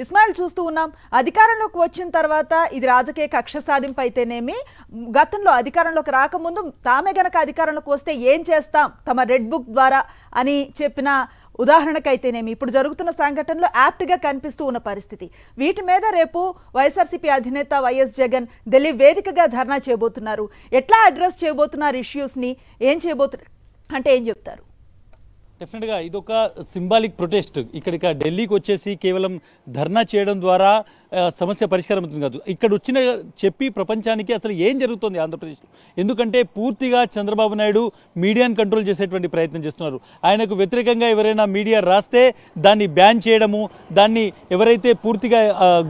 ఇస్మాయిల్ చూస్తూ ఉన్నాం, అధికారంలోకి వచ్చిన తర్వాత ఇది రాజకీయ కక్ష సాధింపు అయితేనేమి, గతంలో అధికారంలోకి రాకముందు తామే గనక అధికారంలోకి వస్తే ఏం చేస్తాం తమ రెడ్ బుక్ ద్వారా అని చెప్పిన ఉదాహరణకైతేనేమి ఇప్పుడు జరుగుతున్న సంఘటనలో యాప్ట్గా కనిపిస్తూ ఉన్న పరిస్థితి. వీటి మీద రేపు వైఎస్ఆర్సీపీ అధినేత వైఎస్ జగన్ ఢిల్లీ వేదికగా ధర్నా చేయబోతున్నారు. ఎట్లా అడ్రస్ చేయబోతున్నారు ఇష్యూస్ని, ఏం చేయబోతున్నారు అంటే ఏం చెప్తారు? డెఫినెట్గా ఇదొక సింబాలిక్ ప్రొటెస్ట్. ఇక్కడికి ఢిల్లీకి వచ్చేసి కేవలం ధర్నా చేయడం ద్వారా సమస్య పరిష్కారం అవుతుంది కాదు. ఇక్కడ వచ్చిన చెప్పి ప్రపంచానికి అసలు ఏం జరుగుతుంది ఆంధ్రప్రదేశ్లో. ఎందుకంటే పూర్తిగా చంద్రబాబు నాయుడు మీడియాను కంట్రోల్ చేసేటువంటి ప్రయత్నం చేస్తున్నారు. ఆయనకు వ్యతిరేకంగా ఎవరైనా మీడియా రాస్తే దాన్ని బ్యాన్ చేయడము, దాన్ని ఎవరైతే పూర్తిగా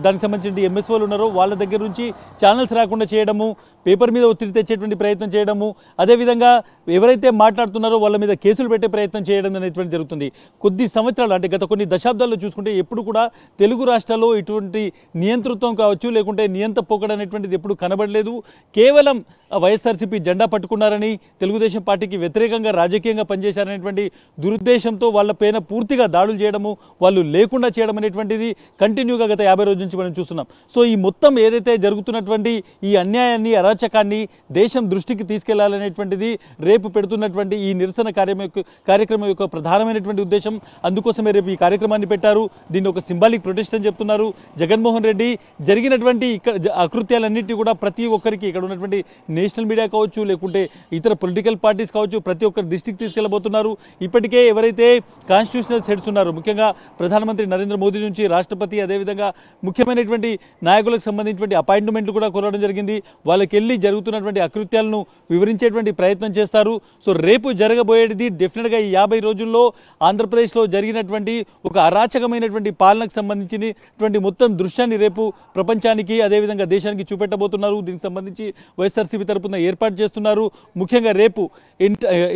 దానికి సంబంధించిన ఎంఎస్ఓలు ఉన్నారో వాళ్ళ దగ్గర నుంచి ఛానల్స్ రాకుండా చేయడము, పేపర్ మీద ఒత్తిడి తెచ్చేటువంటి ప్రయత్నం చేయడము, అదేవిధంగా ఎవరైతే మాట్లాడుతున్నారో వాళ్ళ మీద కేసులు పెట్టే ప్రయత్నం చేయడం అనేటువంటి జరుగుతుంది. కొద్ది సంవత్సరాలు అంటే గత కొన్ని దశాబ్దాల్లో చూసుకుంటే ఎప్పుడు కూడా తెలుగు రాష్ట్రాల్లో ఇటువంటి నియంతృత్వం కావచ్చు, లేకుంటే నియంత పోకడ అనేటువంటిది ఎప్పుడు కనబడలేదు. కేవలం వైఎస్ఆర్సీపీ జెండా పట్టుకున్నారని, తెలుగుదేశం పార్టీకి వ్యతిరేకంగా రాజకీయంగా పనిచేశారనేటువంటి దురుద్దేశంతో వాళ్ళ పైన పూర్తిగా దాడులు చేయడము, వాళ్ళు లేకుండా చేయడం అనేటువంటిది కంటిన్యూగా గత 50 రోజుల నుంచి మనం చూస్తున్నాం. సో ఈ మొత్తం ఏదైతే జరుగుతున్నటువంటి ఈ అన్యాయాన్ని, అరాచకాన్ని దేశం దృష్టికి తీసుకెళ్లాలనేటువంటిది రేపు పెడుతున్నటువంటి ఈ నిరసన కార్యక్రమం యొక్క ప్రధానమైనటువంటి ఉద్దేశం. అందుకోసమే రేపు ఈ కార్యక్రమాన్ని పెట్టారు. దీన్ని ఒక సింబాలిక్ ప్రొటెస్ట్ అని చెప్తున్నారు. జగన్మోహన్ రెడ్డి జరిగినటువంటి ఇక్కడ అకృత్యాలన్నింటినీ కూడా ప్రతి ఒక్కరికి, ఇక్కడ ఉన్నటువంటి నేషనల్ మీడియా కావచ్చు, లేకుంటే ఇతర పొలిటికల్ పార్టీస్ కావచ్చు, ప్రతి ఒక్కరి దృష్టికి తీసుకెళ్లబోతున్నారు. ఇప్పటికే ఎవరైతే కాన్స్టిట్యూషనల్ హెడ్స్ ఉన్నారో, ముఖ్యంగా ప్రధానమంత్రి నరేంద్ర మోదీ నుంచి రాష్ట్రపతి, అదేవిధంగా ముఖ్యమైనటువంటి నాయకులకు సంబంధించినటువంటి అపాయింట్మెంట్లు కూడా కోరడం జరిగింది. వాళ్ళకి వెళ్ళి జరుగుతున్నటువంటి అకృత్యాలను వివరించేటువంటి ప్రయత్నం చేస్తారు. సో రేపు జరగబోయేది డెఫినెట్గా ఈ 50 రోజుల్లో ఆంధ్రప్రదేశ్లో జరిగినటువంటి ఒక అరాచకమైనటువంటి పాలనకు సంబంధించినటువంటి మొత్తం దృశ్యాన్ని రేపు ప్రపంచానికి, అదేవిధంగా దేశానికి చూపెట్టబోతున్నారు. దీనికి సంబంధించి వైఎస్ఆర్సీపీ తరపున ఏర్పాటు చేస్తున్నారు. ముఖ్యంగా రేపు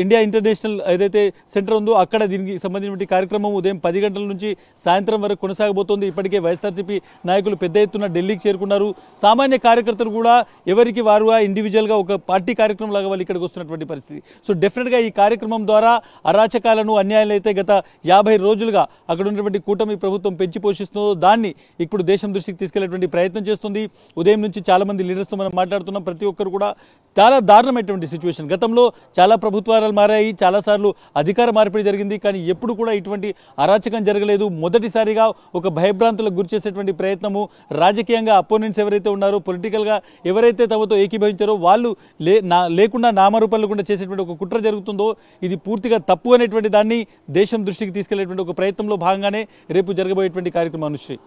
ఇండియా ఇంటర్నేషనల్ ఏదైతే సెంటర్ ఉందో అక్కడ దీనికి సంబంధించిన కార్యక్రమం ఉదయం 10 గంటల నుంచి సాయంత్రం వరకు కొనసాగబోతోంది. ఇప్పటికే వైఎస్ఆర్సీపీ నాయకులు పెద్ద ఎత్తున ఢిల్లీకి చేరుకున్నారు. సామాన్య కార్యకర్తలు కూడా ఎవరికి వారుగా ఇండివిజువల్గా ఒక పార్టీ కార్యక్రమం లాగా వాళ్ళు ఇక్కడికి వస్తున్నటువంటి పరిస్థితి. సో డెఫినెట్గా ఈ కార్యక్రమం ద్వారా అరాచకాలను, అన్యాయాలు అయితే గత 50 రోజులుగా అక్కడ ఉన్నటువంటి కూటమి ప్రభుత్వం పెంచి పోషిస్తుందో దాన్ని ఇప్పుడు దేశం దృష్టికి తీసుకెళ్లేటువంటి ప్రయత్నం చేస్తుంది. ఉదయం నుంచి చాలా మంది లీడర్స్తో మనం మాట్లాడుతున్నాం. ప్రతి ఒక్కరు కూడా చాలా దారుణమైనటువంటి సిచ్యువేషన్. గతంలో చాలా ప్రభుత్వాలు మారాయి, చాలాసార్లు అధికార మార్పిడి జరిగింది, కానీ ఎప్పుడు కూడా ఇటువంటి అరాచకం జరగలేదు. మొదటిసారిగా ఒక భయభ్రాంతులకు గురి చేసేటువంటి ప్రయత్నము, రాజకీయంగా అపోనెంట్స్ ఎవరైతే ఉన్నారో, పొలిటికల్గా ఎవరైతే తమతో ఏకీభవించారో వాళ్ళు లేకుండా నామరూపాలు లేకుండా చేసేటువంటి ఒక కుట్ర జరుగుతుందో ఇది పూర్తిగా తప్పు అనేటువంటి దాన్ని దేశం దృష్టికి తీసుకెళ్లేటువంటి ఒక ప్రయత్నంలో భాగంగానే రేపు జరగబోయేటువంటి కార్యక్రమం అనుశ్రీ.